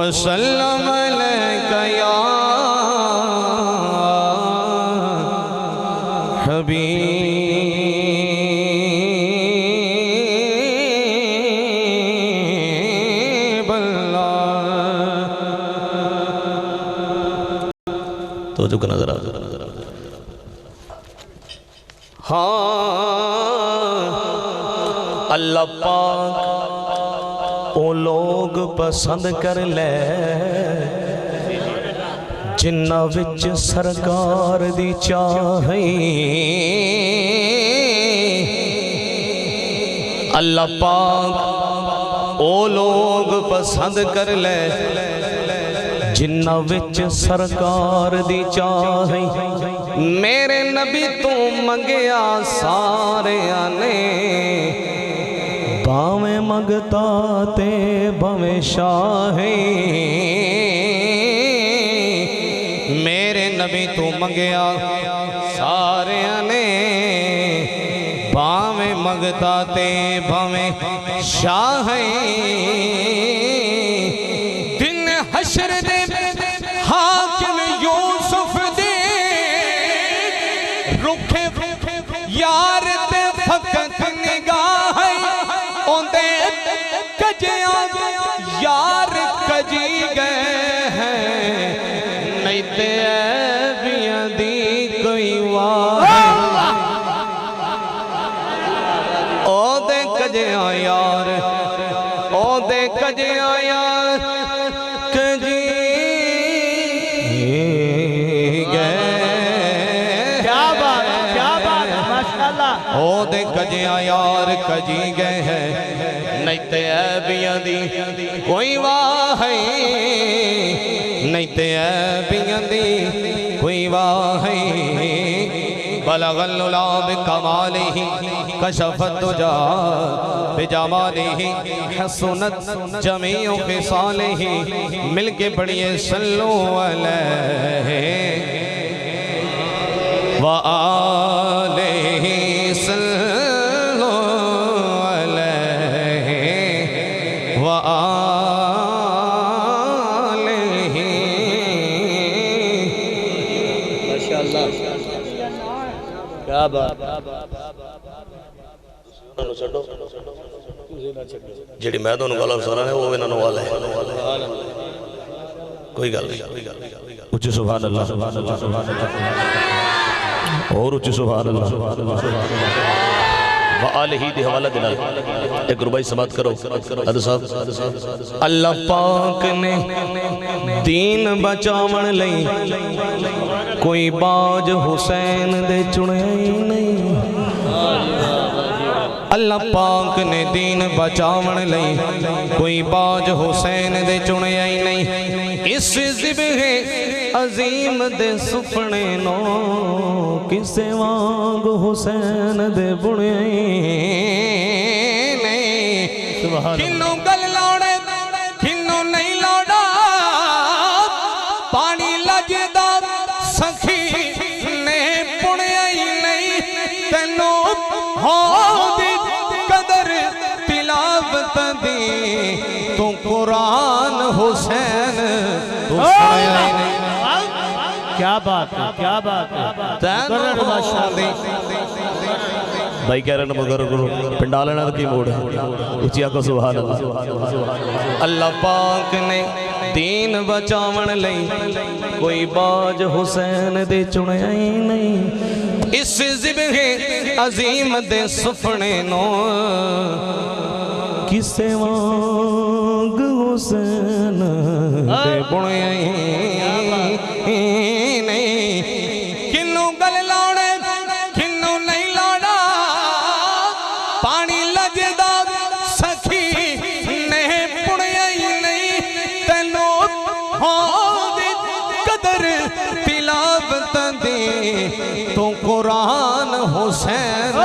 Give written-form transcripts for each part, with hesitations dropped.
वसल्लम अलैका या हबीब अल्लाह। तो जो नजर आ हाँ, अल्लाह पाक ओ लोग पसंद कर ले जिन्ना विच सरकार दी चाह। अल्लाह पाक ओ लोग पसंद कर ले जिन्ना विच सरकार दी चाह। मेरे नबी तू मंगया सारे ने, भावें मंगता ते भावें शाह। मेरे नबी तू मंगया सारे ने, भावें मंगता ते भावें शाह। दिन हशर दे हाकिम यूसुफ दे रुखे यार ते फकत निगाह। ओंदे कजिया यार कजी गए हैं, नहीं ते ऐबियां दी कोई वाह। ओंदे कजिया यार, ओंदे कजिया यार कजी ओ दे कजिया यार कजी गए हैं, नहीं ते ऐबियां दी कोई वाह। नहीं ते ऐबियां दी कोई वाह। बलगल उला बिकमालिही कशफत दुजा बिजमालिही हसनत जमीउ खिसालिही। मिलके पढ़िए सल्लु अलैहि व आलिही सल्लु अलैहि व आलिही। माशाअल्लाह, क्या बात। जी मैं तुहानू गल सुना है वो इन्होंने वाला है, कोई गल नहीं। उच्ची सुभान अल्लाह, और उच्ची सुभान अल्लाह। वालिही दे हवाला दिला एक रुबाई समात करो। अल्लाह पाक ने दीन बचावन लई कोई बाज हुसैन दे चुने नहीं। अल्लाह पाक ने दीन बचावन लई कोई बाज हुसैन दे चुने ही नहीं। इस ज़िब्हे अजीम दे सुपने नो किसे वांग हुसैन दे बुने नहीं। किन्नू गल लौड़े किन्नू नहीं लौड़ा, पानी लजदा सखी ने पुणे ही नहीं। तेनू हो दी कदर तिलावत दी, तू कुरान हुसैन तू सुने ही नहीं। क्या बात है, क्या बात है। भाई कह रहे मगर पिंडाल की मोड़ है, उची आको सुभान अल्लाह। अल्लाह पाक ने दीन बचावन लई कोई बाज हुसैन दे चुने ही नहीं। इस ज़िब्हे अजीम दे सुपने नो किसे वांग हुसैन दे बुने नहीं। किन्नू गल लौड़े किन्नू नहीं लौड़ा, पानी लजदा सखी ने पुणे ही नहीं। तेनू हो दी कदर तिलावत दी, तू कुरान हुसैन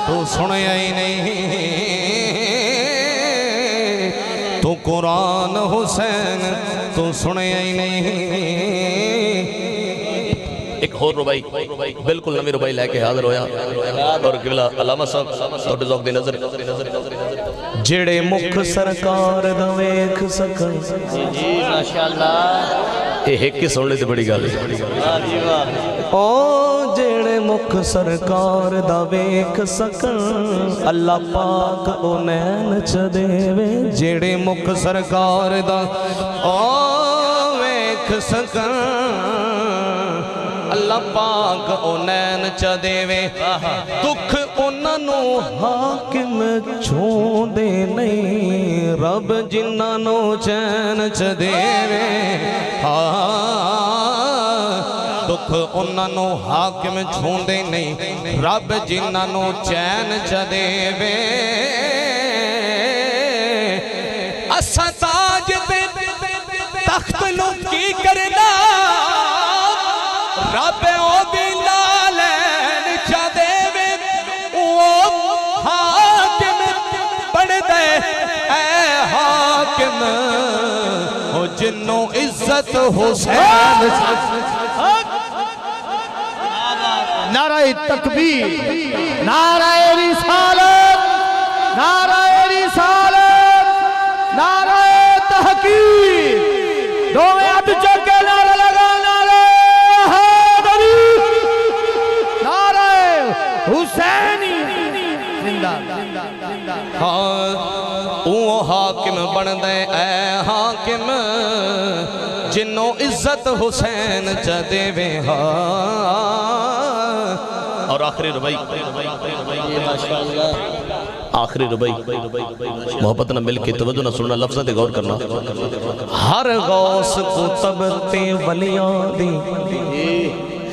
तू सुने ही नहीं। तू कुरान हुसैन तू सुने ही नहीं। एक होर रुबाई बिल्कुल नवी रुबाई लैके हाजिर होया और किबला अलामा साहब थोड़े ज़ौक़ दी नज़र जेड़े मुख सरकार दा वेख सकन। जी जी माशाअल्लाह। ये एक ही सुनने से बड़ी गल है। ओ जेड़े मुख सरकार दा वेख सकन अल्लाह पाक ओ नैन च देवे। जेड़े मुख सरकार दा ओ वेख सकन अल्लाह पाक ओ नैन च देवे। दुख उन्हां नू हाकिम छूंदे नहीं रब जिन्हां नू चैन च देवे। दुख उन्हां नू हाकिम छूंदे नहीं रब जिन्हां नू चैन च देवे। असां ताज ते तख्त नू की करना रब ओदी लालैन च देवे। ओ हाकिम बन दे ऐ हाकिम ओ जिन्नों इज्जत हुसैन। नाराए तकबीर, नाराए रिसालत, नाराए रिसालत, नाराए तहकीर। दोवें हाथ चुक के नारा लगा, नाराए हैदरी, नाराए हुसैनी जिंदा। हाँ वो हाकिम बन दे ऐ हाकिम जिन्नों इज्जत हुसैन च देवे। और आखिरी रुबाई, आखिरी रुबाई मोहब्बत न मिल के तवज्जो न सुनना, लफ्ज़ ते गौर करना। हर गौस कुतब ते वलियां दी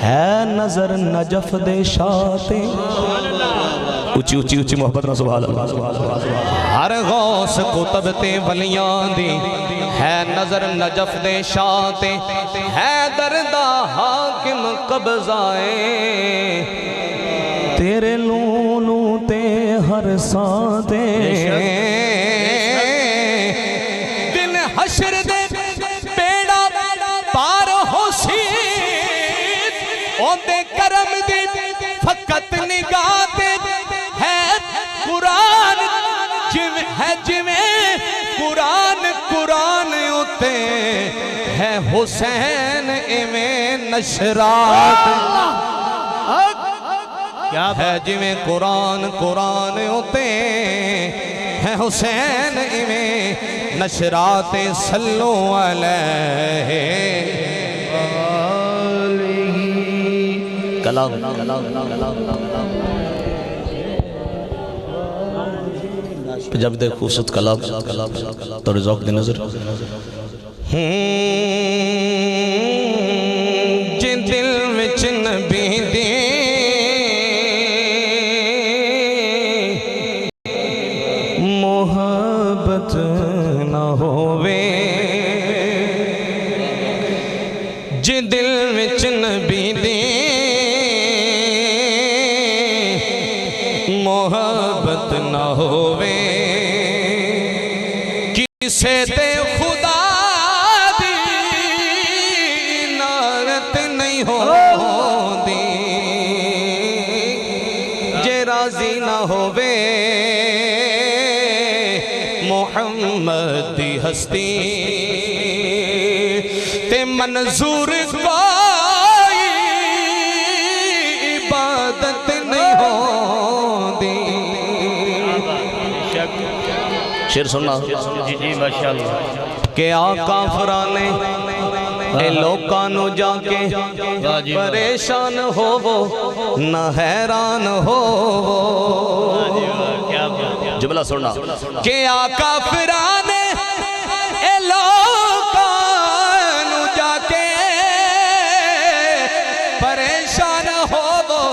है नजर नजफ दे शाते। ऊंची ऊंची ऊंची मोहब्बत न सुभान अल्लाह। हर गौस कुतब ते वलियां दी है नजर नजफ दे शाते। है दर्दा हाकिम कब्ज़ाए तेरे लूनू ते हर साते। दिन हशर दे बेड़ा पार होसी ओंदे करम दी फकत निगाह है कुरान जिवें है जिवें कुरान कुरान उते है हुसैन इवें नशरात। क्या है जिवें कुरान कुरान उते है हुसैन इवें नशरात। सल्लो अलैहि कलाम जब देख खूबसूरत कलाम तो रिज़ौक़ दी नजर। जिन दिल विच नबी दी मोहब्बत न होवे। जिन दिल विच नबी दी मोहब्बत न होवे किसे ते खुदा दी नारत नहीं होंदी। जे राजी न होवे मोहम्मद दी हस्ती ते मंजूर कोई इबादत नहीं होंदी। शेर सुनना जी जी माशाअल्लाह। के आका फराने ए लोकां नू जाके परेशान होवो न हैरान होवो। जुमला सुनना के आका फराने ए लोकां नू जाके परेशान होवो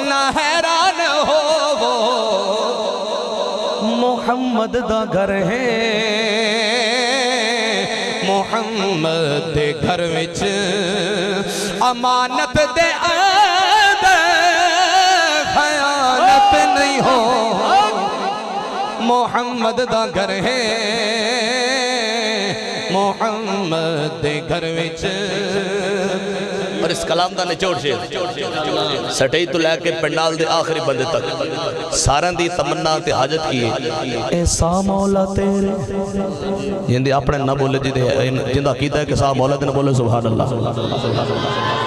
न हैरान होवो। मोहम्मद दा घर है मोहम्मद दे घर विच अमानत दे खयानत नहीं हो। मोहम्मद दा घर है मोहम्मद दे घर विच और इस कलाम का निचोड़ शेर सटई तो लैके पंडाल दे आखिरी बंदे तक सारा दी तमन्ना ते हाजत की है ऐसा मौला तेरे जिंदे अपने ना बोले जिंदा कीता है कि सा मौला ते ना बोले सुभान अल्लाह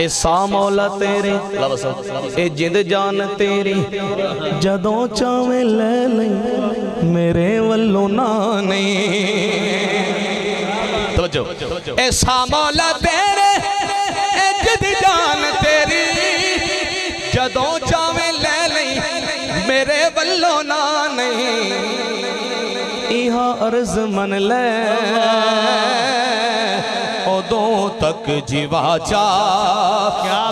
ऐसा मौला तेरे ए जिंद जान तेरी जदों चावे ले ले मेरे वल्लों ना नहीं तवज्जो ऐसा मौला तेरे ए जिंद जान तेरी जदों चावे ले ले मेरे वल्लों ना नहीं इहा अर्ज मन ले उदों तक जीवा चा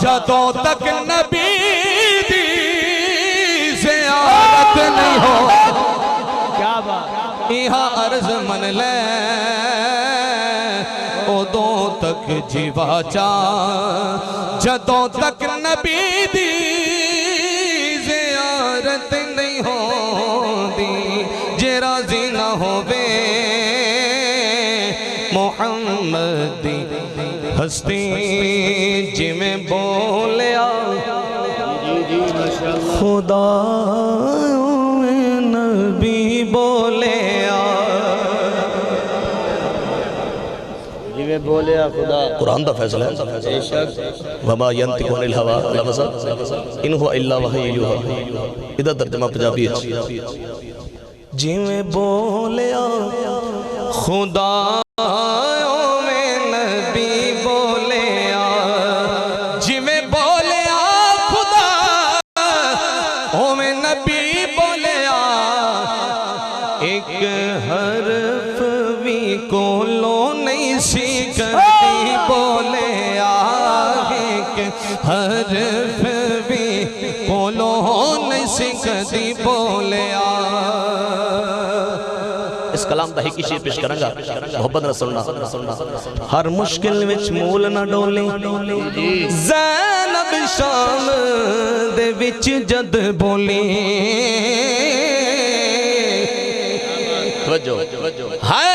जदों तक नबी दी ज़ियारत नहीं हो क्या बात इहा अर्ज मन ले उदों तक जीवा चा जदों तक नबी दी ज़ियारत नहीं होंदी जे राज़ी ना होवे मोहम्मदी हस्ती जिमें बोलिया खुदा नबी बोलिया जिमें बोले खुदा कुरान का फैसला है वमा यंतिकु अनिल हवा इन हुवा इल्ला वही युहा इधर तर्जुमा पंजाबी है जिमें बोलिया खुदा हरफ भी कोलो नहीं सीखती बोले एक हरफ भी कोलो नहीं सीखती बोले इस कलाम का एक शेर पेश करांगा मोहब्बत ना सुनना हर मुश्किल विच मूल ना डोली ज़ैनब शाम दे विच जद बोली हाय